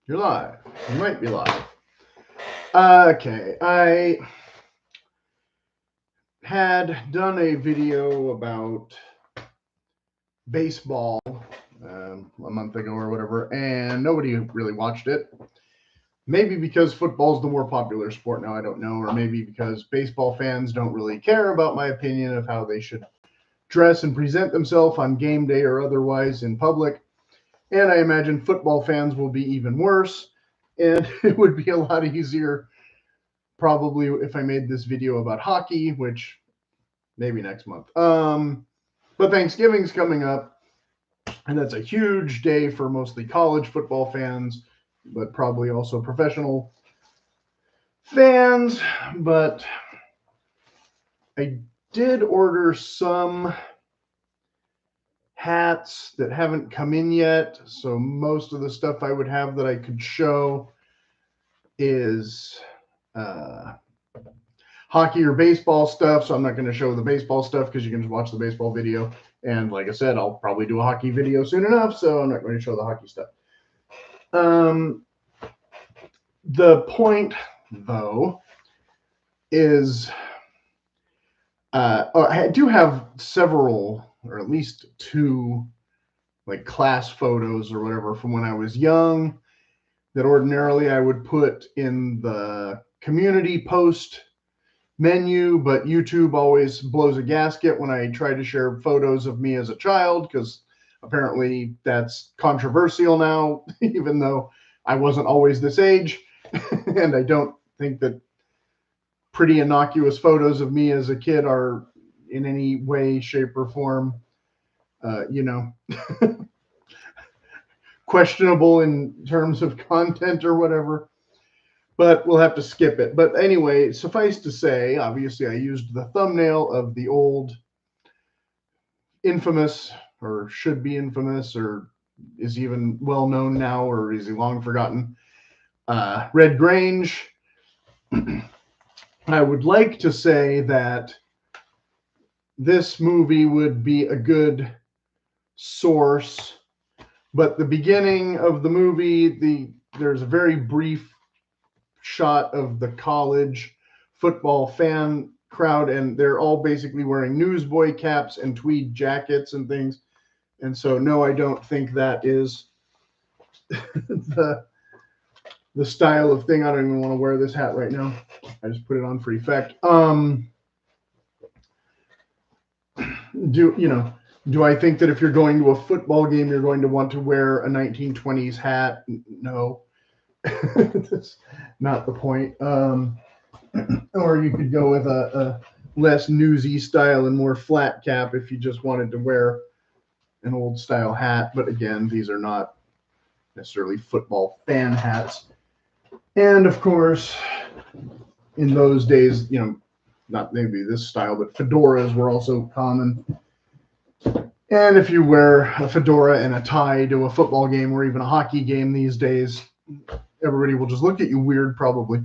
You're live. You might be live. Okay, I had done a video about baseball a month ago or whatever, and nobody really watched it. Maybe because football's the more popular sport now, I don't know, or maybe because baseball fans don't really care about my opinion of how they should dress and present themselves on game day or otherwise in public. And I imagine football fans will be even worse, and it would be a lot easier probably if I made this video about hockey, which maybe next month. But Thanksgiving's coming up, and that's a huge day for mostly college football fans, but probably also professional fans. But I did order some hats that haven't come in yet, so most of the stuff I would have that I could show is hockey or baseball stuff. So I'm not going to show the baseball stuff because you can just watch the baseball video. And like I said, I'll probably do a hockey video soon enough, so I'm not going to show the hockey stuff. The point, though, is I do have several, or at least two, like class photos or whatever from when I was young that ordinarily I would put in the community post menu, but YouTube always blows a gasket when I try to share photos of me as a child, because apparently that's controversial now, even though I wasn't always this age. And I don't think that pretty innocuous photos of me as a kid are in any way, shape, or form, questionable in terms of content or whatever. But we'll have to skip it. But anyway, suffice to say, obviously I used the thumbnail of the old infamous, or should be infamous, or is even well known now, or is he long forgotten, Red Grange. I would like to say that this movie would be a good source, but the beginning of the movie, there's a very brief shot of the college football fan crowd, and they're all basically wearing newsboy caps and tweed jackets and things. And so, no, I don't think that is the style of thing. I don't even want to wear this hat right now. I just put it on for effect. Do I think that if you're going to a football game, you're going to want to wear a 1920s hat? No. That's not the point. Or you could go with a less newsy style and more flat cap if you just wanted to wear an old style hat. But again, these are not necessarily football fan hats. And of course, in those days, not maybe this style, but fedoras were also common. And if you wear a fedora and a tie to a football game or even a hockey game these days, everybody will just look at you weird, probably,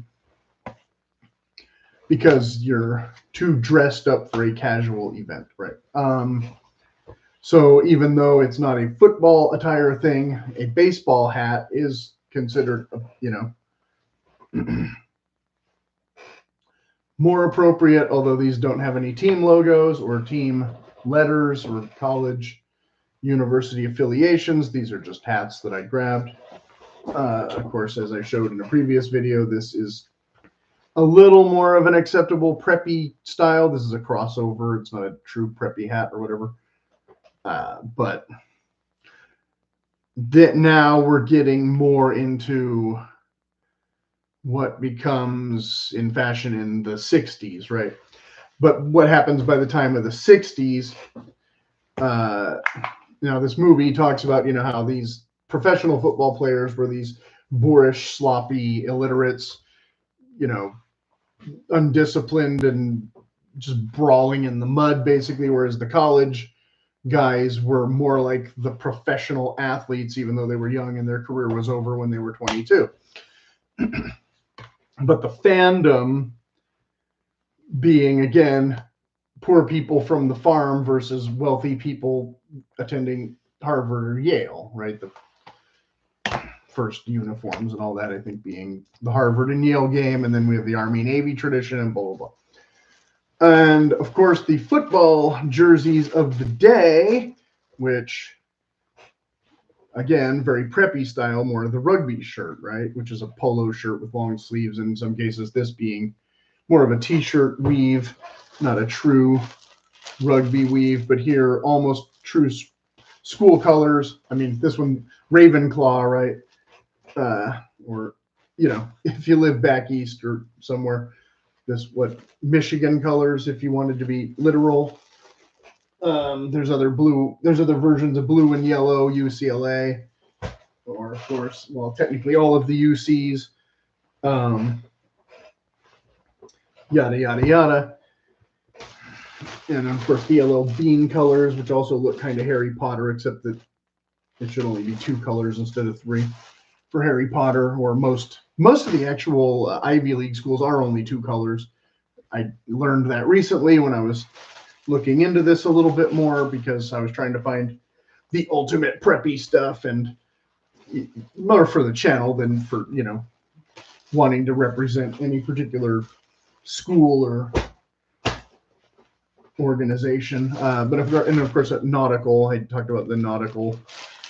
because you're too dressed up for a casual event, right? So even though it's not a football attire thing, a baseball hat is considered, more appropriate, although these don't have any team logos or team letters or college university affiliations. These are just hats that I grabbed. Of course, as I showed in a previous video, this is a little more of an acceptable preppy style. This is a crossover. It's not a true preppy hat or whatever. But now we're getting more into what becomes in fashion in the 60s, right? But what happens by the time of the 60s, this movie talks about, how these professional football players were these boorish, sloppy, illiterates, undisciplined and just brawling in the mud, basically, whereas the college guys were more like the professional athletes, even though they were young and their career was over when they were 22. But the fandom being, again, poor people from the farm versus wealthy people attending Harvard or Yale, right? The first uniforms and all that, I think being the Harvard and Yale game, and then we have the Army Navy tradition and blah, blah, blah. And, of course, the football jerseys of the day, which, again, very preppy style, more of the rugby shirt, right, which is a polo shirt with long sleeves, and in some cases this being more of a T-shirt weave, not a true rugby weave, but here almost true school colors. I mean, this one, Ravenclaw, right? Or, you know, if you live back east or somewhere, this, what, Michigan colors, if you wanted to be literal. There's other versions of blue and yellow, UCLA, or, of course, well, technically all of the UCs, yada, yada, yada. And, of course, the yellow bean colors, which also look kind of Harry Potter, except that it should only be 2 colors instead of 3 for Harry Potter, or most of the actual Ivy League schools are only 2 colors. I learned that recently when I was looking into this a little bit more, because I was trying to find the ultimate preppy stuff, and more for the channel than for, you know, wanting to represent any particular school or organization. But and of course at nautical, I talked about the nautical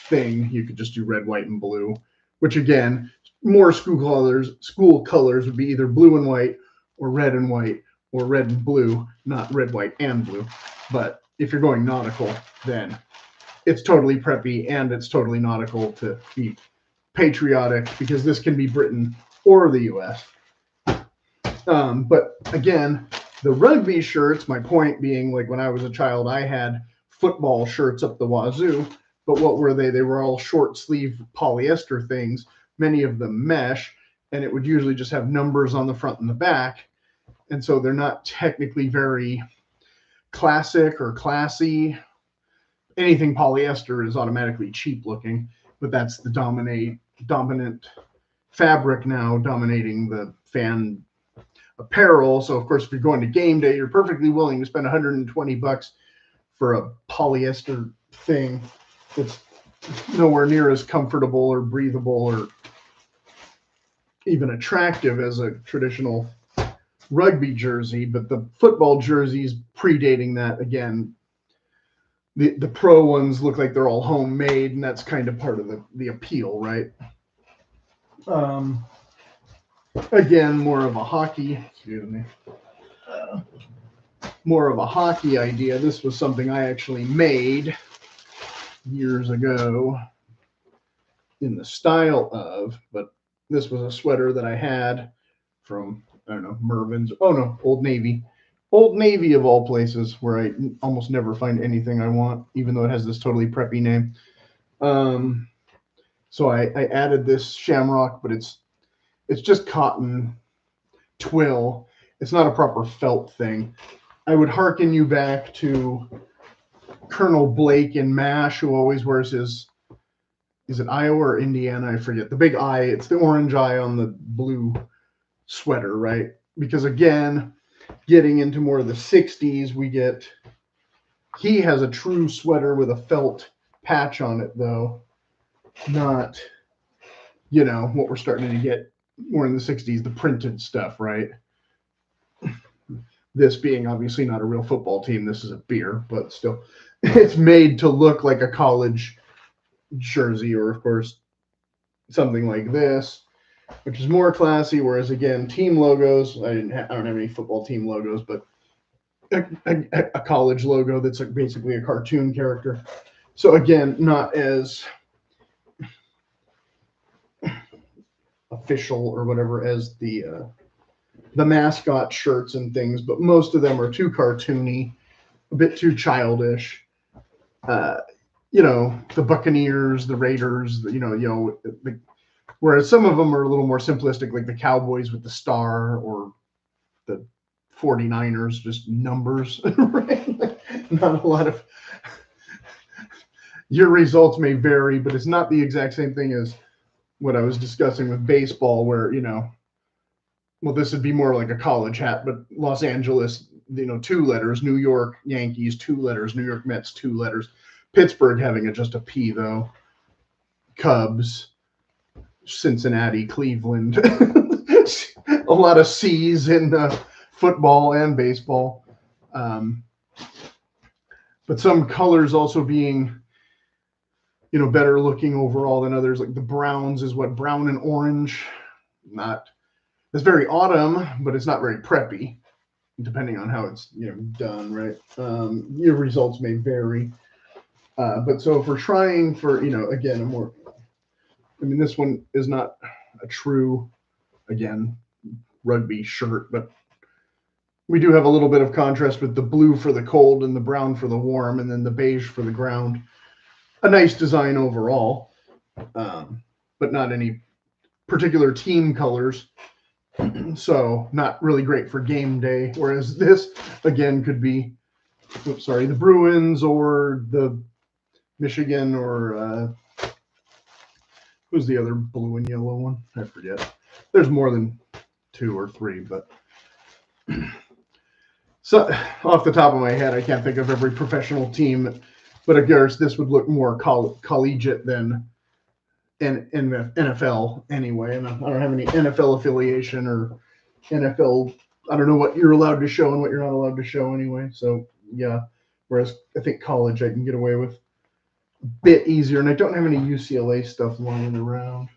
thing. You could just do red, white, and blue, which again, more school colors would be either blue and white or red and white or red and blue, not red, white, and blue. But if you're going nautical, then it's totally preppy and it's totally nautical to be patriotic, because this can be Britain or the US. But again, the rugby shirts, my point being, like when I was a child, I had football shirts up the wazoo, but what were they? They were all short sleeve polyester things, many of them mesh, and it would usually just have numbers on the front and the back. And so they're not technically very classic or classy. Anything polyester is automatically cheap looking, but that's the dominant fabric now, dominating the fan apparel. So of course, if you're going to game day, you're perfectly willing to spend $120 for a polyester thing that's nowhere near as comfortable or breathable or even attractive as a traditional rugby jersey. But the football jerseys predating that, again, the pro ones look like they're all homemade, and that's kind of part of the appeal, right? Again, more of a hockey, more of a hockey idea. This was something I actually made years ago in the style of, but this was a sweater that I had from, I don't know, Mervin's, oh no, Old Navy of all places, where I almost never find anything I want, even though it has this totally preppy name. So I added this shamrock, but it's just cotton twill. It's not a proper felt thing. I would hearken you back to Colonel Blake in MASH, who always wears his, is it Iowa or Indiana? I forget. The big eye, it's the orange eye on the blue sweater, right? Because again, getting into more of the 60s, he has a true sweater with a felt patch on it, though. Not, you know, what we're starting to get more in the 60s, the printed stuff, right? This being obviously not a real football team. This is a beer, but still, it's made to look like a college jersey, or of course, something like this, which is more classy. Whereas again, team logos, I don't have any football team logos, but a college logo that's basically a cartoon character. So again, not as official or whatever as the mascot shirts and things, but most of them are too cartoony, a bit too childish. You know, the Buccaneers, the Raiders, whereas some of them are a little more simplistic, like the Cowboys with the star, or the 49ers, just numbers, right? Not a lot of, your results may vary, but it's not the exact same thing as what I was discussing with baseball, where, you know, well, this would be more like a college hat, but Los Angeles, 2 letters, New York Yankees, 2 letters, New York Mets, 2 letters, Pittsburgh having just a P, though, Cubs, Cincinnati, Cleveland, a lot of C's in football and baseball. But some colors also being, better looking overall than others. Like the browns is what, brown and orange. It's very autumn, but it's not very preppy, depending on how it's done, right? Your results may vary. But so if we're trying for, again, this one is not a true, again, rugby shirt, but we do have a little bit of contrast with the blue for the cold and the brown for the warm, and then the beige for the ground. A nice design overall, but not any particular team colors. So not really great for game day. Whereas this, again, could be, the Bruins or the Michigan or who's the other blue and yellow one? I forget. There's more than 2 or 3, but so off the top of my head, I can't think of every professional team. But of course, this would look more collegiate than in NFL anyway. And I don't have any NFL affiliation or NFL. I don't know what you're allowed to show and what you're not allowed to show anyway. So yeah. Whereas I think college I can get away with a bit easier. And I don't have any UCLA stuff lying around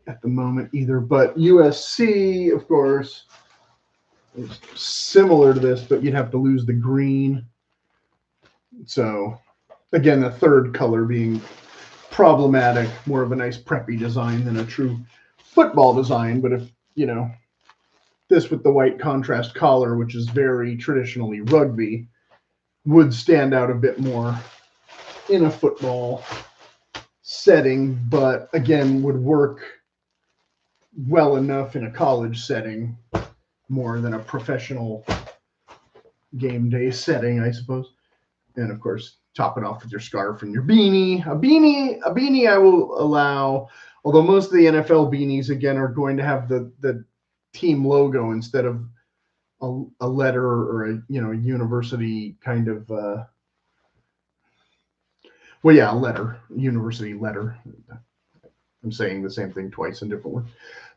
at the moment either. But USC, of course, is similar to this, but you'd have to lose the green. So again, the third color being problematic, more of a nice preppy design than a true football design. But if, this with the white contrast collar, which is very traditionally rugby, would stand out a bit more in a football setting, but again, would work well enough in a college setting more than a professional game day setting, I suppose. And of course, top it off with your scarf and your beanie. A beanie I will allow, although most of the NFL beanies, again, are going to have the team logo instead of a letter or a university kind of a letter, university letter. I'm saying the same thing twice in different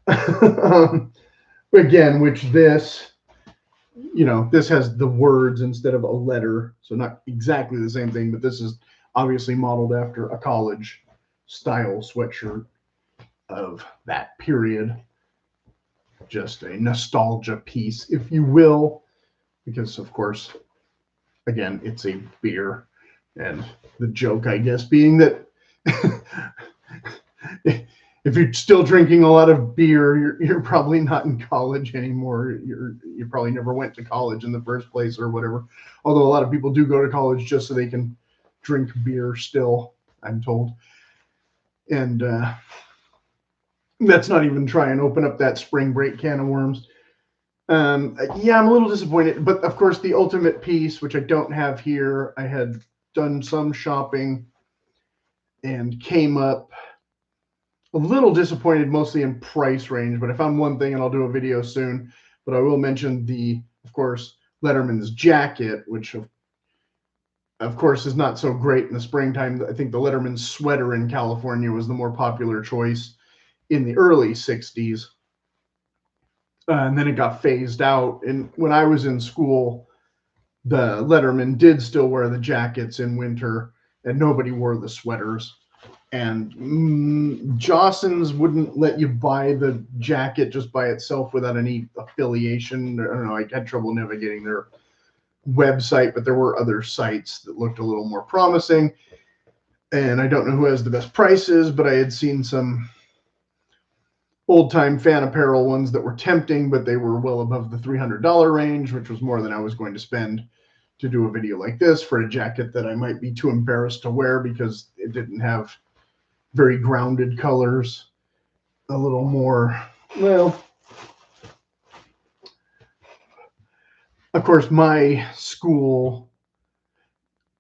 words. Again, which this has the words instead of a letter, so not exactly the same thing, but this is obviously modeled after a college style sweatshirt of that period. Just a nostalgia piece, if you will, because of course, again, it's a beer, and the joke, I guess, being that if you're still drinking a lot of beer, you're probably not in college anymore. You probably never went to college in the first place or whatever. Although a lot of people do go to college just so they can drink beer still, I'm told. And let's not even try and open up that spring break can of worms. I'm a little disappointed. But of course, the ultimate piece, which I don't have here, I had done some shopping and came up a little disappointed, mostly in price range, but I found one thing and I'll do a video soon. But I will mention of course, Letterman's jacket, which of course is not so great in the springtime. I think the Letterman's sweater in California was the more popular choice in the early 60s. And then it got phased out. And when I was in school, the Letterman did still wear the jackets in winter and nobody wore the sweaters. And Jawson's wouldn't let you buy the jacket just by itself without any affiliation. I don't know. I had trouble navigating their website, but there were other sites that looked a little more promising. And I don't know who has the best prices, but I had seen some old-time fan apparel ones that were tempting, but they were well above the $300 range, which was more than I was going to spend to do a video like this for a jacket that I might be too embarrassed to wear because it didn't have very grounded colors, a little more, well, of course, my school,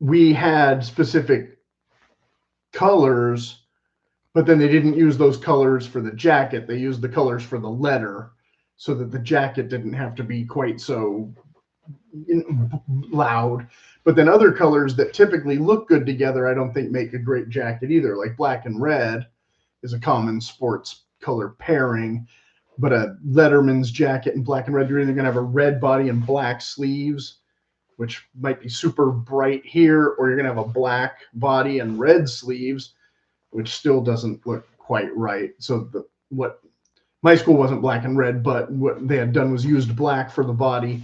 we had specific colors, but then they didn't use those colors for the jacket. They used the colors for the letter so that the jacket didn't have to be quite so loud. But then other colors that typically look good together, I don't think make a great jacket either, like black and red. is a common sports color pairing. But a letterman's jacket in black and red, you're either going to have a red body and black sleeves, which might be super bright here, or you're going to have a black body and red sleeves, which still doesn't look quite right. So what my school wasn't black and red, but what they had done was used black for the body,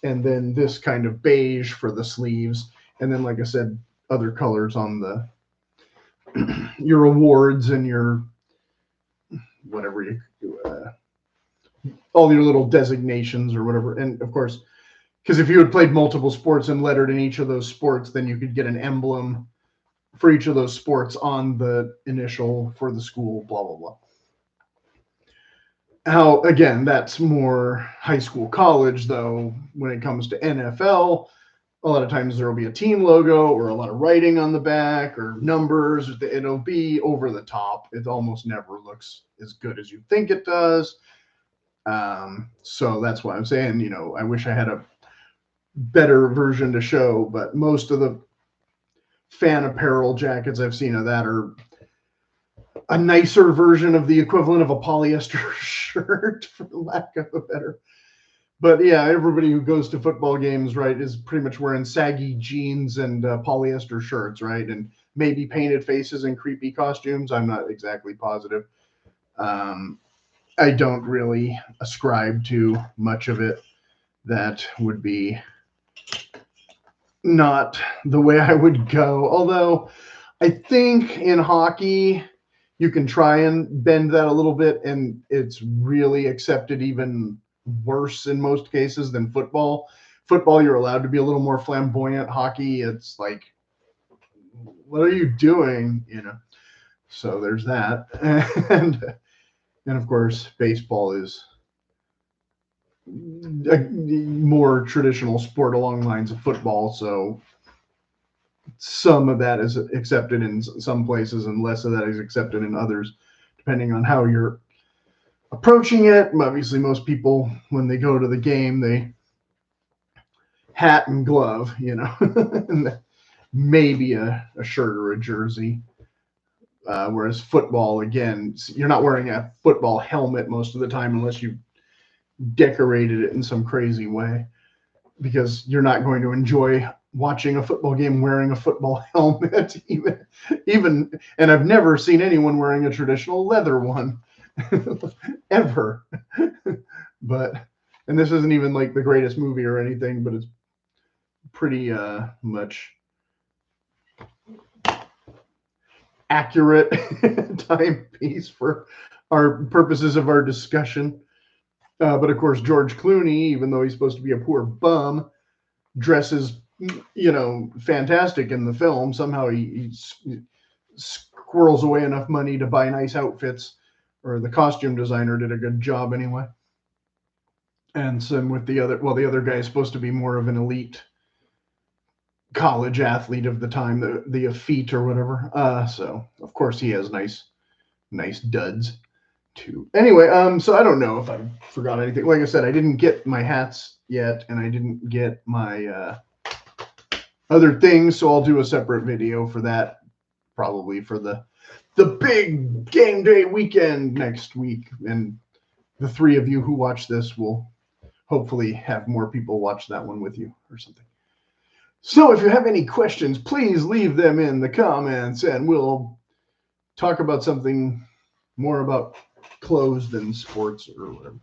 and then this kind of beige for the sleeves, and then, like I said, other colors on the your awards and your whatever you all your little designations or whatever. And of course, because if you had played multiple sports and lettered in each of those sports, then you could get an emblem for each of those sports on the initial for the school, blah, blah, blah. How, again, that's more high school, college, though. When it comes to NFL, a lot of times there will be a team logo or a lot of writing on the back or numbers. It'll be over the top. It almost never looks as good as you think it does. So that's why I'm saying, you know, I wish I had a better version to show, but most of the fan apparel jackets I've seen of that are a nicer version of the equivalent of a polyester shirt, for lack of a better. But yeah, everybody who goes to football games, right, is pretty much wearing saggy jeans and polyester shirts, right, and maybe painted faces and creepy costumes. I'm not exactly positive. I don't really ascribe to much of it. That would be not the way I would go. Although I think in hockey, you can try and bend that a little bit, and it's really accepted even worse in most cases than football. Football, you're allowed to be a little more flamboyant. Hockey, it's like, what are you doing? You know, so there's that. And of course, baseball is a more traditional sport along the lines of football. So some of that is accepted in some places and less of that is accepted in others, depending on how you're approaching it. Obviously, most people, when they go to the game, they hat and glove, you know, and maybe a shirt or a jersey. Whereas football, again, you're not wearing a football helmet most of the time unless you decorated it in some crazy way, because you're not going to enjoy watching a football game wearing a football helmet even and I've never seen anyone wearing a traditional leather one ever. But, and this isn't even like the greatest movie or anything, but it's pretty much accurate timepiece for our purposes of our discussion. But of course, George Clooney, even though he's supposed to be a poor bum, dresses, you know, fantastic in the film. Somehow he squirrels away enough money to buy nice outfits, or the costume designer did a good job anyway. And same with the other guy is supposed to be more of an elite college athlete of the time, the effete or whatever. So of course he has nice duds too. Anyway, so I don't know if I forgot anything. Like I said, I didn't get my hats yet, and I didn't get my other things, so I'll do a separate video for that, probably for the big game day weekend next week. And the three of you who watch this will hopefully have more people watch that one with you or something. So if you have any questions, please leave them in the comments, and we'll talk about something more about clothes than sports or whatever.